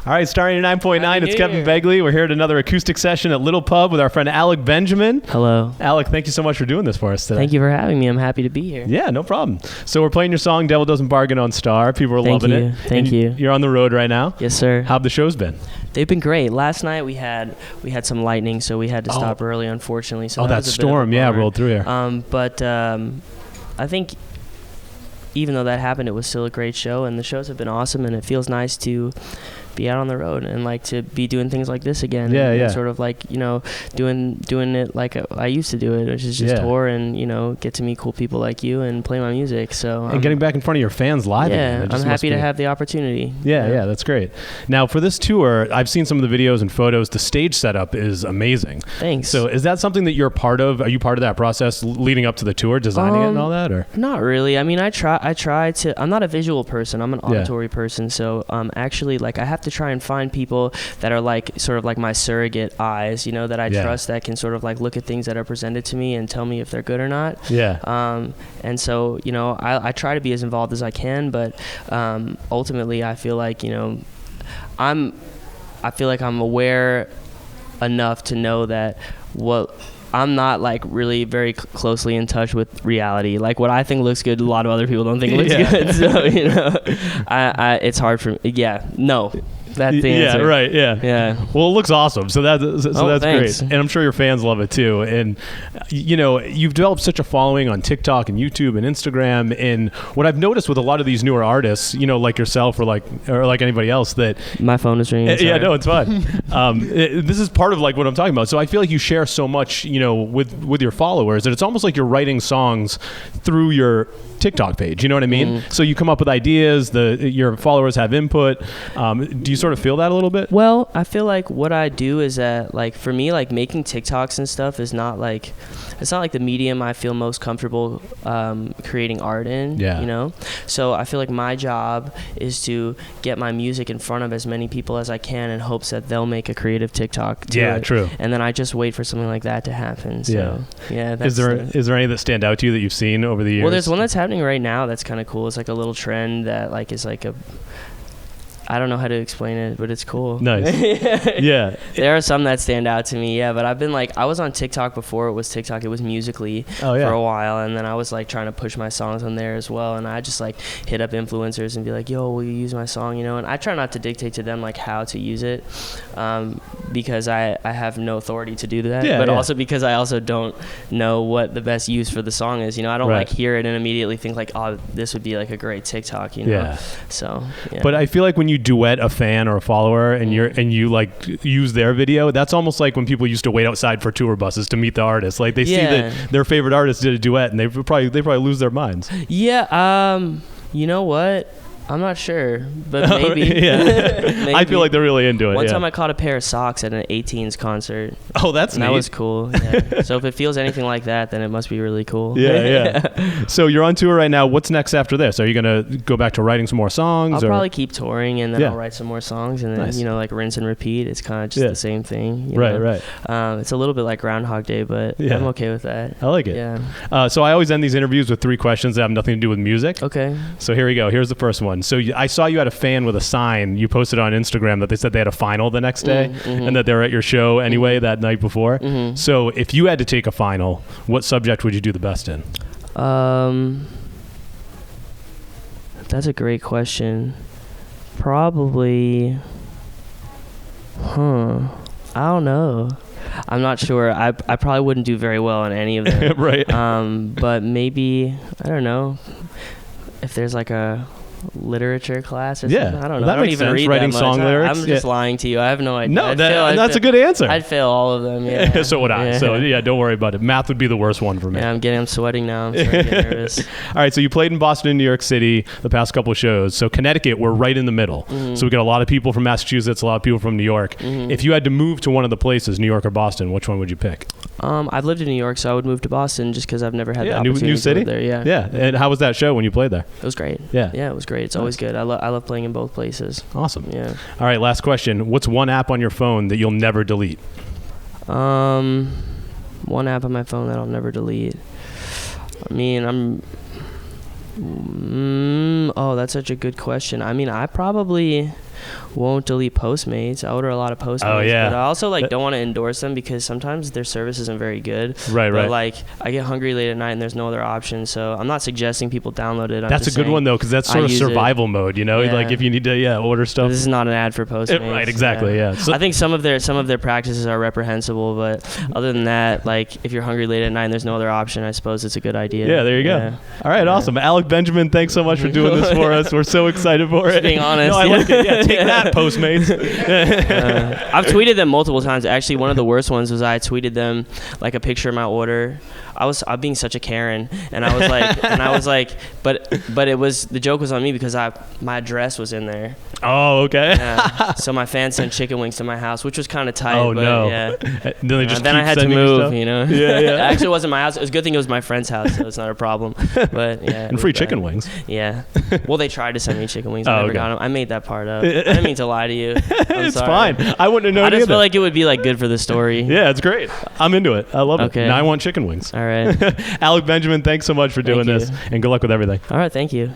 All right, starting at 9.9, it's Kevin Begley. We're here at another acoustic session at Little Pub with our friend Alec Benjamin. Hello. Alec, thank you so much for doing this for us today. Thank you for having me. I'm happy to be here. Yeah, no problem. So we're playing your song, Devil Doesn't Bargain on Star. People are loving it. Thank you. You're on the road right now. Yes, sir. How have the shows been? They've been great. Last night we had some lightning, so we had to stop early, unfortunately. So that storm, rolled through here. But I think even though that happened, it was still a great show, and the shows have been awesome, and it feels nice to be out on the road and like to be doing things like this again. And sort of like, you know, doing it like I used to do it, which is just tour and, you know, get to meet cool people like you and play my music. So and getting back in front of your fans live. Yeah, I'm happy to have the opportunity. Yeah, that's great. Now for this tour, I've seen some of the videos and photos. The stage setup is amazing. Thanks. So is that something that you're part of? Are you part of that process leading up to the tour, designing it and all that, or? Not really. I mean, I try to. I'm not a visual person. I'm an auditory person. So actually, like, I have to try and find people that are like sort of like my surrogate eyes, you know, that I trust, that can sort of like look at things that are presented to me and tell me if they're good or not. And so, you know, I try to be as involved as I can, but ultimately I feel like, you know, I'm aware enough to know that I'm not like really very closely in touch with reality. Like what I think looks good, a lot of other people don't think looks good. So, you know, it's hard for me. That's the answer. Yeah. Well, it looks awesome. So that's thanks. great. And I'm sure your fans love it too. And, you know, you've developed such a following on TikTok and YouTube and Instagram. And what I've noticed with a lot of these newer artists, you know, like yourself or like anybody else, that my phone is ringing. Yeah, no, it's fine. This is part of like what I'm talking about. So I feel like you share so much, you know, with your followers that it's almost like you're writing songs through your TikTok page, you know what I mean? So you come up with ideas, your followers have input. Do you sort of feel that a little bit? Well, I feel like what I do is that, like, for me, like, making TikToks and stuff is not like, it's not like the medium I feel most comfortable creating art in, you know? So I feel like my job is to get my music in front of as many people as I can in hopes that they'll make a creative TikTok to it. True. And then I just wait for something like that to happen. So, that's is there any that stand out to you that you've seen over the years? Well, there's one that's happening right now that's kind of cool. It's like a little trend that like is like I don't know how to explain it, but it's cool. Nice. Yeah. There are some that stand out to me, but I've been like, I was on TikTok before it was TikTok. It was Musical.ly for a while, and then I was like trying to push my songs on there as well, and I just like hit up influencers and be like, yo, will you use my song, you know? And I try not to dictate to them like how to use it, because I have no authority to do that, also because I also don't know what the best use for the song is, you know? I don't like hear it and immediately think like, oh, this would be like a great TikTok, you know? So, But I feel like when you duet a fan or a follower and you like use their video, that's almost like when people used to wait outside for tour buses to meet the artist. Like they see that their favorite artist did a duet and they probably lose their minds. You know what? I'm not sure, but maybe. Maybe. I feel like they're really into it. One time I caught a pair of socks at an 18s concert. Oh, that's neat. That was cool. Yeah. So if it feels anything like that, then it must be really cool. Yeah. So you're on tour right now. What's next after this? Are you going to go back to writing some more songs? I'll probably keep touring, and then I'll write some more songs, and then, you know, like rinse and repeat. It's kind of just the same thing. You know? Right. It's a little bit like Groundhog Day, but I'm okay with that. I like it. Yeah. So I always end these interviews with 3 questions that have nothing to do with music. Okay. So here we go. Here's the first one. So I saw you had a fan with a sign. You posted on Instagram that they said they had a final the next day and that they were at your show anyway that night before. So if you had to take a final, what subject would you do the best in? That's a great question. Probably, I don't know. I'm not sure. I probably wouldn't do very well in any of them. Right. But maybe, I don't know, if there's like a literature class or something. I don't know. That I don't makes even sense. read Writing that song much. lyrics. I'm just lying to you. I have no idea. No, that's a good answer. I'd fail all of them. Yeah. So would I. So don't worry about it. Math would be the worst one for me. Yeah, I'm sweating now. I'm starting to get nervous. All right, so you played in Boston and New York City the past couple of shows. So Connecticut, we're right in the middle. So we got a lot of people from Massachusetts, a lot of people from New York. If you had to move to one of the places, New York or Boston, which one would you pick? I've lived in New York, so I would move to Boston just because I've never had the opportunity new city? to live there. Yeah. And how was that show when you played there? It was great. Yeah, it was great. It's always good. I love playing in both places. Awesome. Yeah. All right, last question. What's one app on your phone that you'll never delete? One app on my phone that I'll never delete. I mean, that's such a good question. I mean, I probably won't delete Postmates. I order a lot of Postmates. Oh, yeah. But I also like don't want to endorse them because sometimes their service isn't very good. Right. But like I get hungry late at night and there's no other option. So I'm not suggesting people download it. That's a good one though, because that's sort of survival mode. You know, like if you need to order stuff. This is not an ad for Postmates. Right. Exactly. Yeah. So, I think some of their practices are reprehensible, but other than that, like if you're hungry late at night and there's no other option, I suppose it's a good idea. Yeah. There you go. All right. Awesome. Alec Benjamin, thanks so much for doing this for us. We're so excited for it. Just being honest. No, I like it. Yeah. Take that, Postmates. I've tweeted them multiple times. Actually, one of the worst ones was I tweeted them like a picture of my order. I'm being such a Karen, and I was like, but it was, the joke was on me because my address was in there. Oh, okay. Yeah. So my fans sent chicken wings to my house, which was kind of tight. Oh, but no. Yeah. Then I had to move. You know. Yeah. Actually, it wasn't my house. It was a good thing it was my friend's house, so it's not a problem. But yeah. And free chicken wings. Yeah. Well, they tried to send me chicken wings. I never got them. I made that part up. I didn't mean to lie to you. It's sorry. fine. I wouldn't have known. I just either. feel like it would be like good for the story. Yeah, it's great. I'm into it. I love it. Now I want chicken wings. All right. Alec Benjamin, thanks so much for doing this, and good luck with everything. All right, thank you.